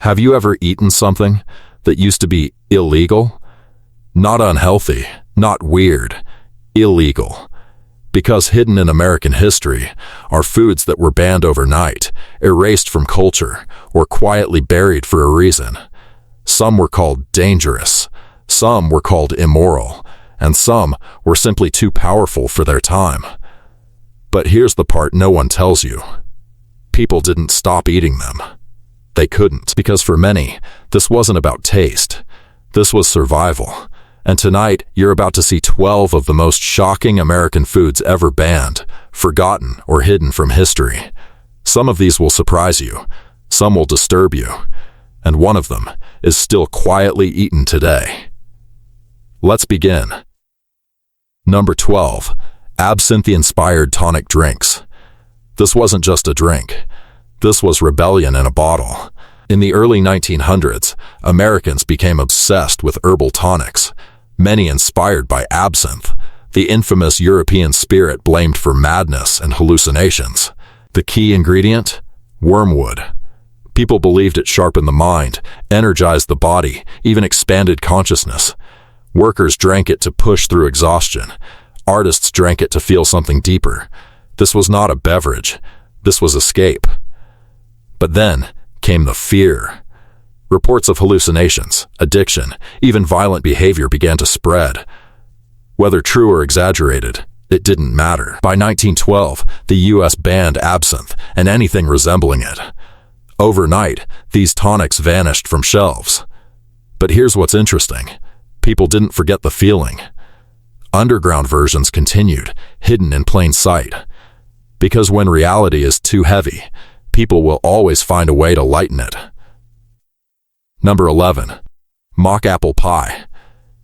Have you ever eaten something that used to be illegal? Not unhealthy, not weird, illegal. Because hidden in American history are foods that were banned overnight, erased from culture, or quietly buried for a reason. Some were called dangerous, some were called immoral, and some were simply too powerful for their time. But here's the part no one tells you. People didn't stop eating them. They couldn't, because for many, this wasn't about taste. This was survival. And tonight, you're about to see 12 of the most shocking American foods ever banned, forgotten, or hidden from history. Some of these will surprise you, some will disturb you, and one of them is still quietly eaten today. Let's begin. Number 12. Absinthe-inspired tonic drinks. This wasn't just a drink. This was rebellion in a bottle. In the early 1900s, Americans became obsessed with herbal tonics, many inspired by absinthe, the infamous European spirit blamed for madness and hallucinations. The key ingredient? Wormwood. People believed it sharpened the mind, energized the body, even expanded consciousness. Workers drank it to push through exhaustion. Artists drank it to feel something deeper. This was not a beverage. This was escape. But then came the fear. Reports of hallucinations, addiction, even violent behavior began to spread. Whether true or exaggerated, it didn't matter. By 1912, the U.S. banned absinthe and anything resembling it. Overnight, these tonics vanished from shelves. But here's what's interesting. People didn't forget the feeling. Underground versions continued, hidden in plain sight. Because when reality is too heavy, people will always find a way to lighten it. Number 11. Mock apple pie.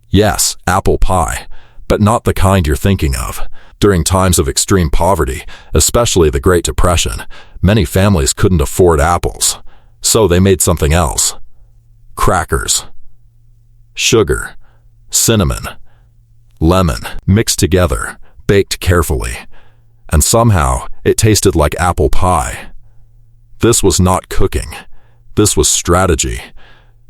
Yes, apple pie, but not the kind you're thinking of. During times of extreme poverty, especially the Great Depression, many families couldn't afford apples, so they made something else. Crackers. Sugar, cinnamon, lemon, mixed together, baked carefully, and somehow it tasted like apple pie. This was not cooking. This was strategy.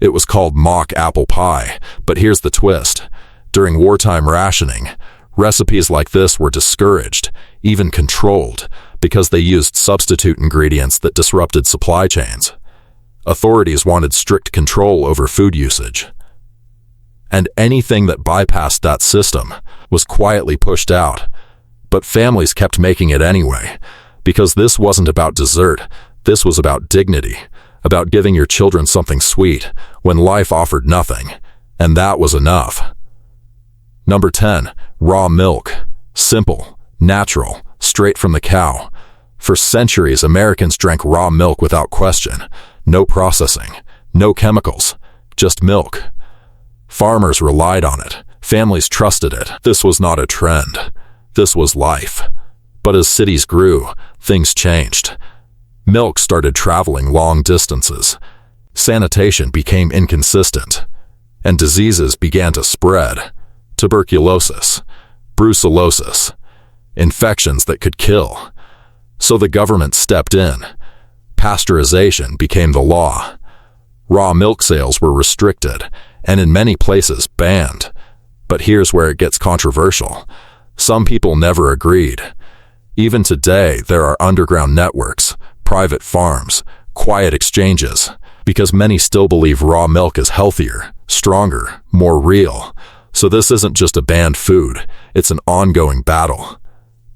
It was called mock apple pie, but here's the twist. During wartime rationing, recipes like this were discouraged, even controlled, because they used substitute ingredients that disrupted supply chains. Authorities wanted strict control over food usage. And anything that bypassed that system was quietly pushed out. But families kept making it anyway, because this wasn't about dessert. This was about dignity, about giving your children something sweet when life offered nothing, and that was enough. Number 10. Raw milk. Simple, natural, straight from the cow. For centuries, Americans drank raw milk without question. No processing, no chemicals, just milk. Farmers relied on it. Families trusted it. This was not a trend. This was life. But as cities grew, things changed. Milk started traveling long distances. Sanitation became inconsistent, and diseases began to spread. Tuberculosis, brucellosis, infections that could kill. So the government stepped in. Pasteurization became the law. Raw milk sales were restricted, and in many places banned. But here's where it gets controversial. Some people never agreed. Even today, there are underground networks, private farms, quiet exchanges, because many still believe raw milk is healthier, stronger, more real. So this isn't just a banned food, it's an ongoing battle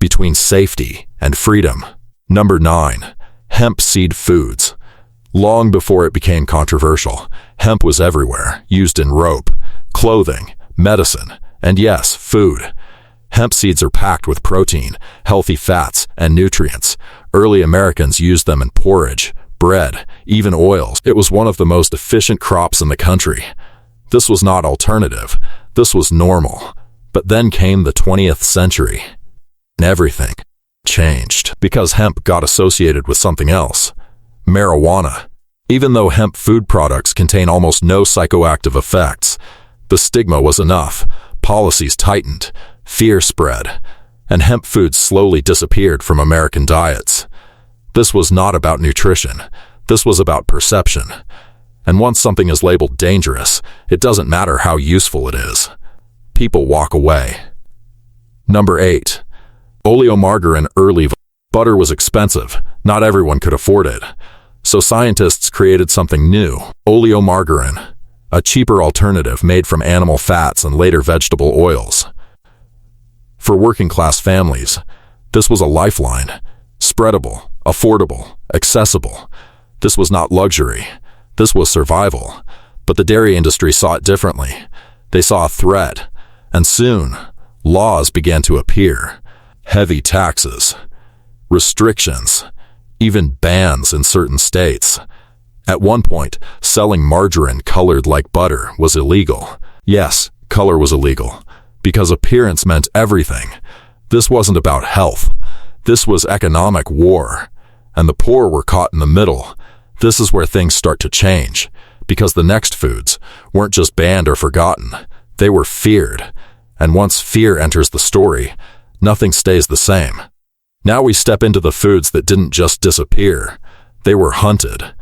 between safety and freedom. Number 9. Hemp seed foods. Long before it became controversial, hemp was everywhere, used in rope, clothing, medicine, and yes, food. Hemp seeds are packed with protein, healthy fats, and nutrients. Early Americans used them in porridge, bread, even oils. It was one of the most efficient crops in the country. This was not alternative. This was normal. But then came the 20th century, and everything changed because hemp got associated with something else. Marijuana. Even though hemp food products contain almost no psychoactive effects, the stigma was enough. Policies tightened, fear spread, and hemp foods slowly disappeared from American diets. This was not about nutrition. This was about perception. And once something is labeled dangerous, it doesn't matter how useful it is. People walk away. Number 8. Oleomargarine early. Butter was expensive. Not everyone could afford it. So scientists created something new, oleomargarine, a cheaper alternative made from animal fats and later vegetable oils. For working-class families, this was a lifeline. Spreadable, affordable, accessible. This was not luxury. This was survival. But the dairy industry saw it differently. They saw a threat. And soon, laws began to appear. Heavy taxes, restrictions, even bans in certain states. At one point, selling margarine colored like butter was illegal. Yes, color was illegal, because appearance meant everything. This wasn't about health. This was economic war, and the poor were caught in the middle. This is where things start to change, because the next foods weren't just banned or forgotten. They were feared, and once fear enters the story, nothing stays the same. Now we step into the foods that didn't just disappear. They were hunted,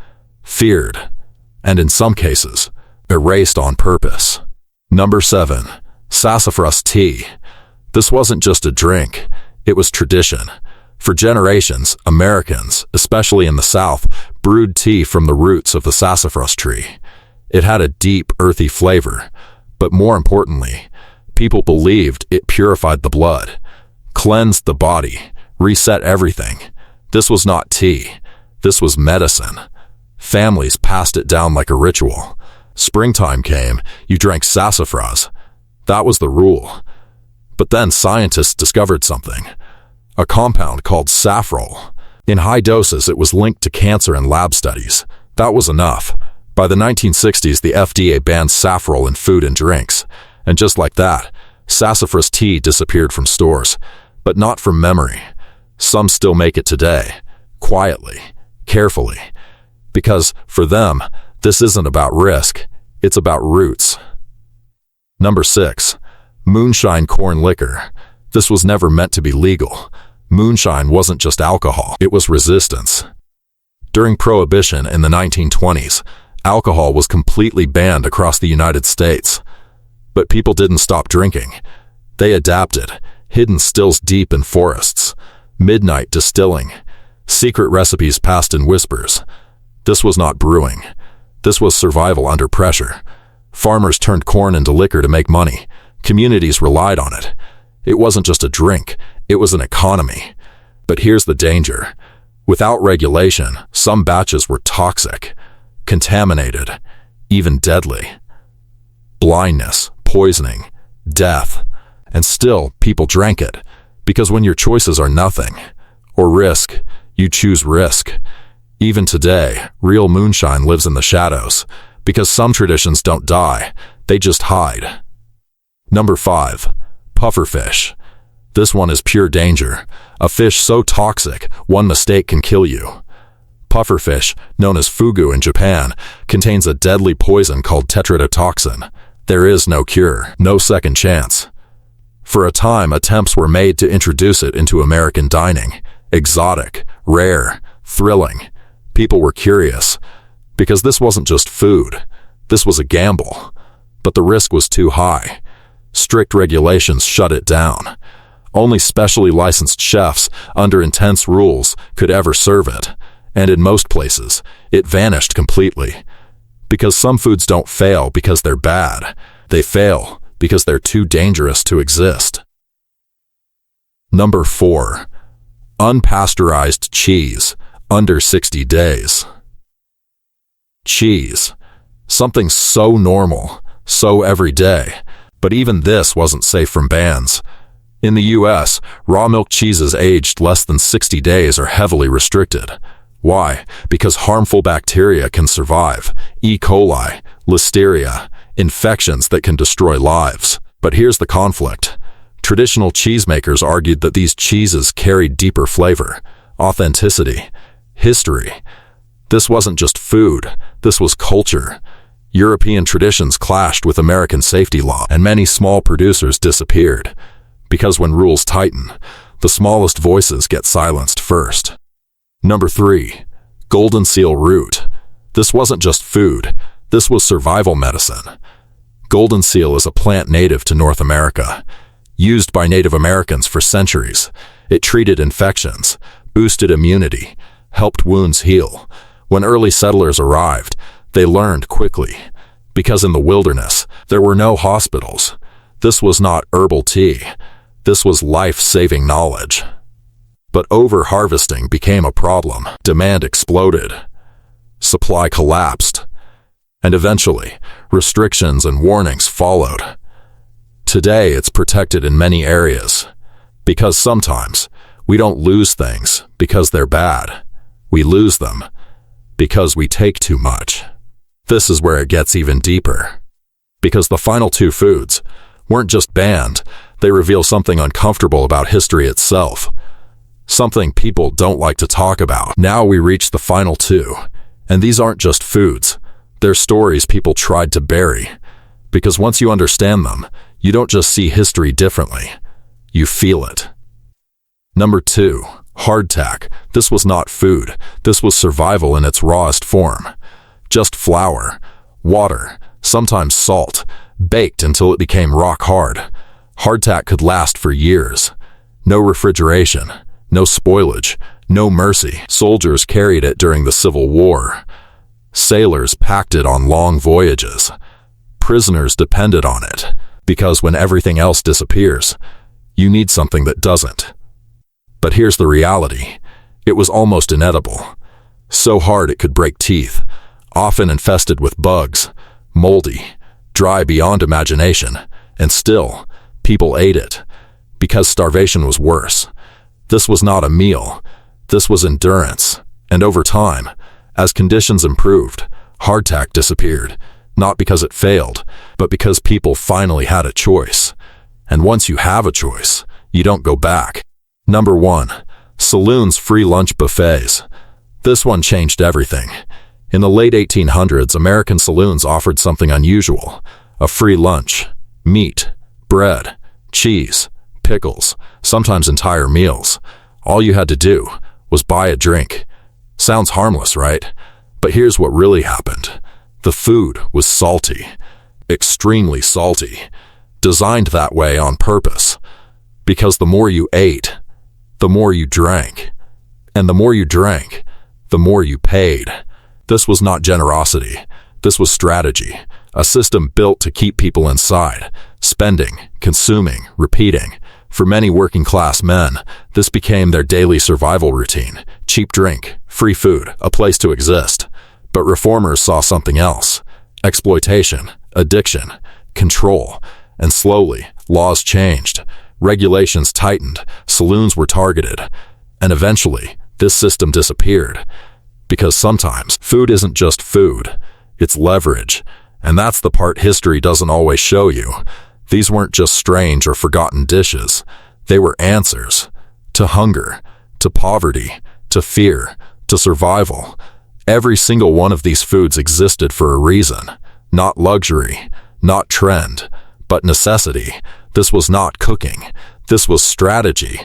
feared, and in some cases, erased on purpose. Number 7. Sassafras tea. This wasn't just a drink, it was tradition. For generations, Americans, especially in the South, brewed tea from the roots of the sassafras tree. It had a deep, earthy flavor, but more importantly, people believed it purified the blood, cleansed the body, reset everything. This was not tea. This was medicine. Families passed it down like a ritual. Springtime came, you drank sassafras. That was the rule. But then scientists discovered something. A compound called safrole. In high doses, it was linked to cancer in lab studies. That was enough. By the 1960s, the FDA banned safrole in food and drinks. And just like that, sassafras tea disappeared from stores. But not from memory. Some still make it today, quietly, carefully. Because, for them, this isn't about risk, it's about roots. Number 6. Moonshine corn liquor. This was never meant to be legal. Moonshine wasn't just alcohol, it was resistance. During Prohibition in the 1920s, alcohol was completely banned across the United States. But people didn't stop drinking. They adapted, hidden stills deep in forests, midnight distilling, secret recipes passed in whispers. This was not brewing. This was survival under pressure. Farmers turned corn into liquor to make money. Communities relied on it. It wasn't just a drink, it was an economy. But here's the danger. Without regulation, some batches were toxic, contaminated, even deadly. Blindness, poisoning, death. And still, people drank it. Because when your choices are nothing, or risk, you choose risk. Even today, real moonshine lives in the shadows. Because some traditions don't die, they just hide. Number 5. Pufferfish. This one is pure danger. A fish so toxic, one mistake can kill you. Pufferfish, known as fugu in Japan, contains a deadly poison called tetrodotoxin. There is no cure, no second chance. For a time, attempts were made to introduce it into American dining. Exotic, rare, thrilling. People were curious. Because this wasn't just food. This was a gamble. But the risk was too high. Strict regulations shut it down. Only specially licensed chefs, under intense rules, could ever serve it. And in most places, it vanished completely. Because some foods don't fail because they're bad. They fail because they're too dangerous to exist. Number 4. Unpasteurized cheese, under 60 days. Cheese. Something so normal, so everyday. But even this wasn't safe from bans. In the US, raw milk cheeses aged less than 60 days are heavily restricted. Why? Because harmful bacteria can survive. E. coli, listeria, infections that can destroy lives. But here's the conflict. Traditional cheesemakers argued that these cheeses carried deeper flavor, authenticity, history. This wasn't just food, this was culture. European traditions clashed with American safety law, and many small producers disappeared. Because when rules tighten, the smallest voices get silenced first. Number 3. Golden seal root. This wasn't just food, this was survival medicine. Golden seal is a plant native to North America. Used by Native Americans for centuries, it treated infections, boosted immunity, helped wounds heal. When early settlers arrived, they learned quickly, because in the wilderness, there were no hospitals. This was not herbal tea. This was life-saving knowledge. But over-harvesting became a problem. Demand exploded. Supply collapsed. And eventually, restrictions and warnings followed. Today, it's protected in many areas. Because sometimes, we don't lose things because they're bad. We lose them because we take too much. This is where it gets even deeper. Because the final two foods weren't just banned, they reveal something uncomfortable about history itself. Something people don't like to talk about. Now we reach the final two. And these aren't just foods. They're stories people tried to bury. Because once you understand them, you don't just see history differently. You feel it. Number 2. Hardtack. This was not food. This was survival in its rawest form. Just flour, water, sometimes salt, baked until it became rock hard. Hardtack could last for years. No refrigeration, no spoilage, no mercy. Soldiers carried it during the Civil War. Sailors packed it on long voyages. Prisoners depended on it, because when everything else disappears, you need something that doesn't. But here's the reality. It was almost inedible. So hard it could break teeth, often infested with bugs, moldy, dry beyond imagination, and still, people ate it, because starvation was worse. This was not a meal. This was endurance. And over time, as conditions improved, hardtack disappeared, not because it failed, but because people finally had a choice. And once you have a choice, you don't go back. Number 1. Saloons' free lunch buffets. This one changed everything. In the late 1800s, American saloons offered something unusual: a free lunch. Meat, bread, cheese, pickles, sometimes entire meals. All you had to do was buy a drink. Sounds harmless, right? But here's what really happened. The food was salty. Extremely salty. Designed that way on purpose. Because the more you ate, the more you drank. And the more you drank, the more you paid. This was not generosity. This was strategy. A system built to keep people inside, spending, consuming, repeating. For many working-class men, this became their daily survival routine. Cheap drink, free food, a place to exist. But reformers saw something else: exploitation, addiction, control. And slowly, laws changed. Regulations tightened. Saloons were targeted. And eventually, this system disappeared. Because sometimes, food isn't just food. It's leverage. And that's the part history doesn't always show you. These weren't just strange or forgotten dishes. They were answers. To hunger, to poverty, to fear, to survival. Every single one of these foods existed for a reason. Not luxury, not trend, but necessity. This was not cooking. This was strategy.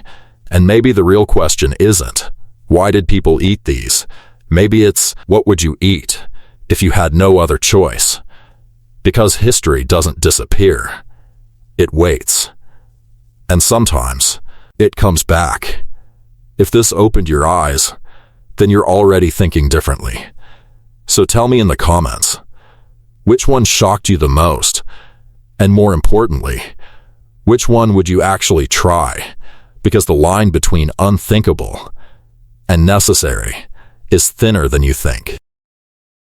And maybe the real question isn't, why did people eat these? Maybe it's, what would you eat if you had no other choice? Because history doesn't disappear. It waits. And sometimes, it comes back. If this opened your eyes, then you're already thinking differently. So tell me in the comments, which one shocked you the most? And more importantly, which one would you actually try? Because the line between unthinkable and necessary is thinner than you think.